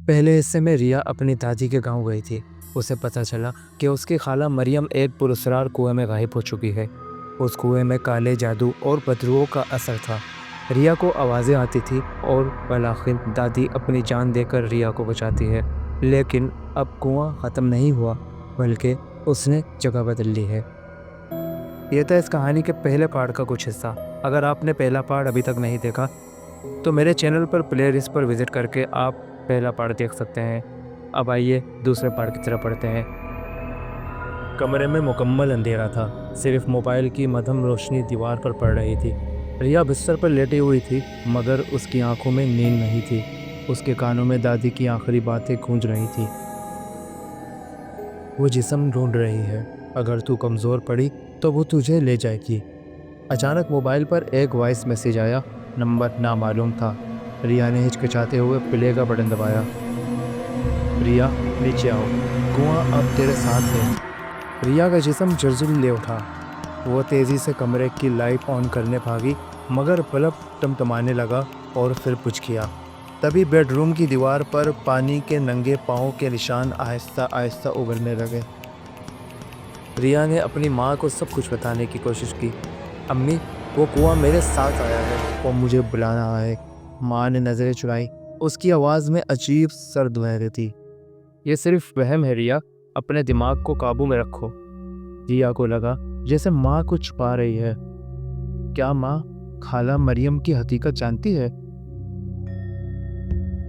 پہلے حصے میں ریا اپنی دادی کے گاؤں گئی تھی۔ اسے پتہ چلا کہ اس کی خالہ مریم ایک پراسرار کنویں میں غائب ہو چکی ہے۔ اس کنویں میں کالے جادو اور بدروؤں کا اثر تھا۔ ریا کو آوازیں آتی تھی اور بالآخر دادی اپنی جان دے کر ریا کو بچاتی ہے۔ لیکن اب کنواں ختم نہیں ہوا، بلکہ اس نے جگہ بدل لی ہے۔ یہ تھا اس کہانی کے پہلے پارٹ کا کچھ حصہ۔ اگر آپ نے پہلا پارٹ ابھی تک نہیں دیکھا تو میرے چینل پر پلے لسٹ پر وزٹ کر کے آپ پہلا پارٹ دیکھ سکتے ہیں۔ اب آئیے دوسرے پارٹ کی طرف پڑھتے ہیں۔ کمرے میں مکمل اندھیرا تھا، صرف موبائل کی مدھم روشنی دیوار پر پڑ رہی تھی۔ ریا بستر پر لیٹی ہوئی تھی، مگر اس کی آنکھوں میں نیند نہیں تھی۔ اس کے کانوں میں دادی کی آخری باتیں گونج رہی تھی۔ وہ جسم ڈھونڈ رہی ہے، اگر تو کمزور پڑی تو وہ تجھے لے جائے گی۔ اچانک موبائل پر ایک وائس میسیج آیا، نمبر نامعلوم تھا۔ ریا نے ہچکچاتے ہوئے پلے کا بٹن دبایا۔ ریا نیچے آؤ، کنواں اب تیرے ساتھ ہے۔ ریا کا جسم جھرجھلے اٹھا۔ وہ تیزی سے کمرے کی لائٹ آن کرنے بھاگی، مگر بلب ٹمٹمانے لگا اور پھر بجھ گیا۔ تبھی بیڈ روم کی دیوار پر پانی کے ننگے پاؤں کے نشان آہستہ آہستہ ابھرنے لگے۔ ریا نے اپنی ماں کو سب کچھ بتانے کی کوشش کی۔ امی، وہ کنواں میرے ساتھ آیا ہے، وہ مجھے بلا رہا ہے۔ ماں نے نظریں چڑھائی، اس کی آواز میں عجیب سرد لہر تھی۔ یہ صرف وہم ہے ریا، اپنے دماغ کو قابو میں رکھو۔ ریا کو لگا جیسے ماں کو چھپا رہی ہے۔ کیا ماں خالہ مریم کی حقیقت جانتی ہے؟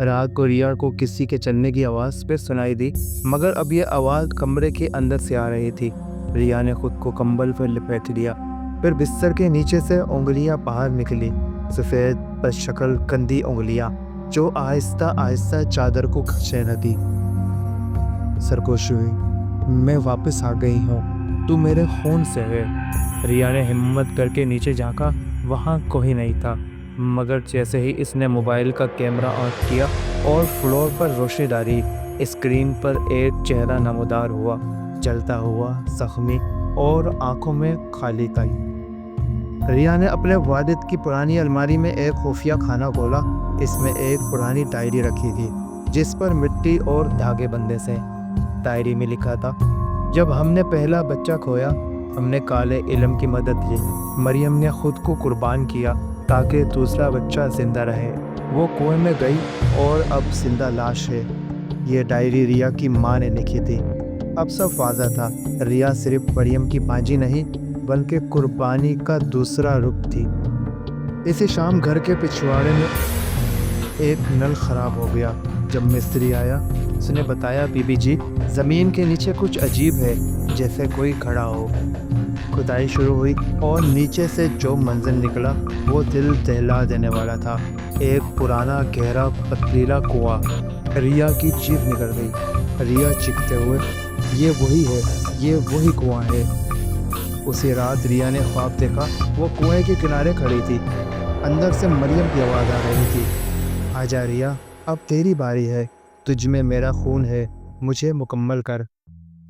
رات کو ریا کو کسی کے چلنے کی آواز پہ سنائی دی، مگر اب یہ آواز کمرے کے اندر سے آ رہی تھی۔ ریا نے خود کو کمبل پر لپیٹ لیا، پھر بستر کے نیچے سے انگلیاں باہر نکلی، سفید پر شکل گندی انگلیاں جو آہستہ آہستہ چادر کو کھینچنے لگی۔ سرگوش ہوئی، میں واپس آ گئی ہوں، تو میرے خون سے ہے۔ ریا نے ہمت کر کے نیچے جھانکا، وہاں کوئی نہیں تھا، مگر جیسے ہی اس نے موبائل کا کیمرہ آن کیا اور فلور پر روشنی ڈالی، اسکرین پر ایک چہرہ نمودار ہوا، جلتا ہوا، زخمی اور آنکھوں میں خالی تھا۔ ریا نے اپنے والد کی پرانی الماری میں ایک خفیہ خانہ کھولا۔ اس میں ایک پرانی ڈائری رکھی تھی جس پر مٹی اور دھاگے بندھے تھے۔ ڈائری میں لکھا تھا، جب ہم نے پہلا بچہ کھویا، ہم نے کالے علم کی مدد لی۔ مریم نے خود کو قربان کیا تاکہ دوسرا بچہ زندہ رہے۔ وہ کنویں میں گئی اور اب زندہ لاش ہے۔ یہ ڈائری ریا کی ماں نے لکھی تھی۔ اب سب واضح تھا، ریا صرف مریم کی بانجی نہیں بلکہ قربانی کا دوسرا رخ تھی۔ اسی شام گھر کے پچھواڑے میں ایک نل خراب ہو گیا۔ جب مستری آیا، اس نے بتایا، بی بی جی، زمین کے نیچے کچھ عجیب ہے، جیسے کوئی کھڑا ہو۔ کھدائی شروع ہوئی اور نیچے سے جو منظر نکلا وہ دل دہلا دینے والا تھا۔ ایک پرانا گہرا پتھریلا کنواں۔ ریا کی چیخ نکل گئی۔ ریا چیختے ہوئے، یہ وہی ہے، یہ وہی کنواں ہے۔ اسی رات ریا نے خواب دیکھا، وہ کنویں کے کنارے کھڑی تھی، اندر سے مریم کی آواز آ رہی تھی، آجا ریا، اب تیری باری ہے، تجھ میں میرا خون ہے، مجھے مکمل کر۔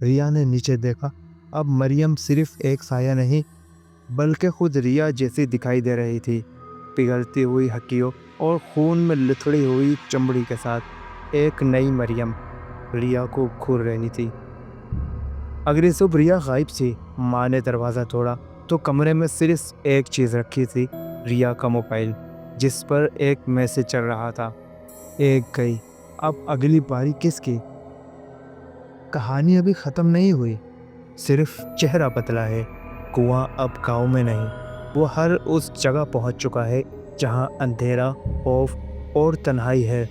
ریا نے نیچے دیکھا، اب مریم صرف ایک سایہ نہیں بلکہ خود ریا جیسی دکھائی دے رہی تھی، پگھلتی ہوئی ہڈیوں اور خون میں لتھڑی ہوئی چمڑی کے ساتھ۔ ایک نئی مریم ریا کو گھور رہی تھی۔ اگلی صبح ریا غائب تھی۔ ماں نے دروازہ توڑا تو کمرے میں صرف ایک چیز رکھی تھی، ریا کا موبائل، جس پر ایک میسیج چل رہا تھا، ایک گئی، اب اگلی باری کس کی؟ کہانی ابھی ختم نہیں ہوئی، صرف چہرہ بدلا ہے۔ کنواں اب گاؤں میں نہیں، وہ ہر اس جگہ پہنچ چکا ہے جہاں اندھیرا، خوف اور تنہائی ہے۔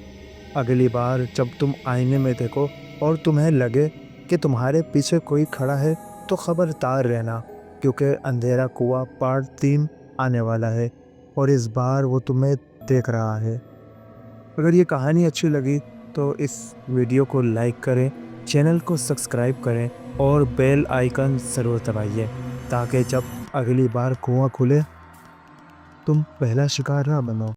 اگلی بار جب تم آئینے میں دیکھو اور تمہیں لگے کہ تمہارے پیچھے کوئی کھڑا ہے تو خبردار رہنا، کیونکہ اندھیرا کنواں پارٹ 3 آنے والا ہے اور اس بار وہ تمہیں دیکھ رہا ہے۔ اگر یہ کہانی اچھی لگی تو اس ویڈیو کو لائک کریں، چینل کو سبسکرائب کریں اور بیل آئیکن ضرور دبائیے تاکہ جب اگلی بار کنواں کھلے تم پہلا شکار نہ بنو۔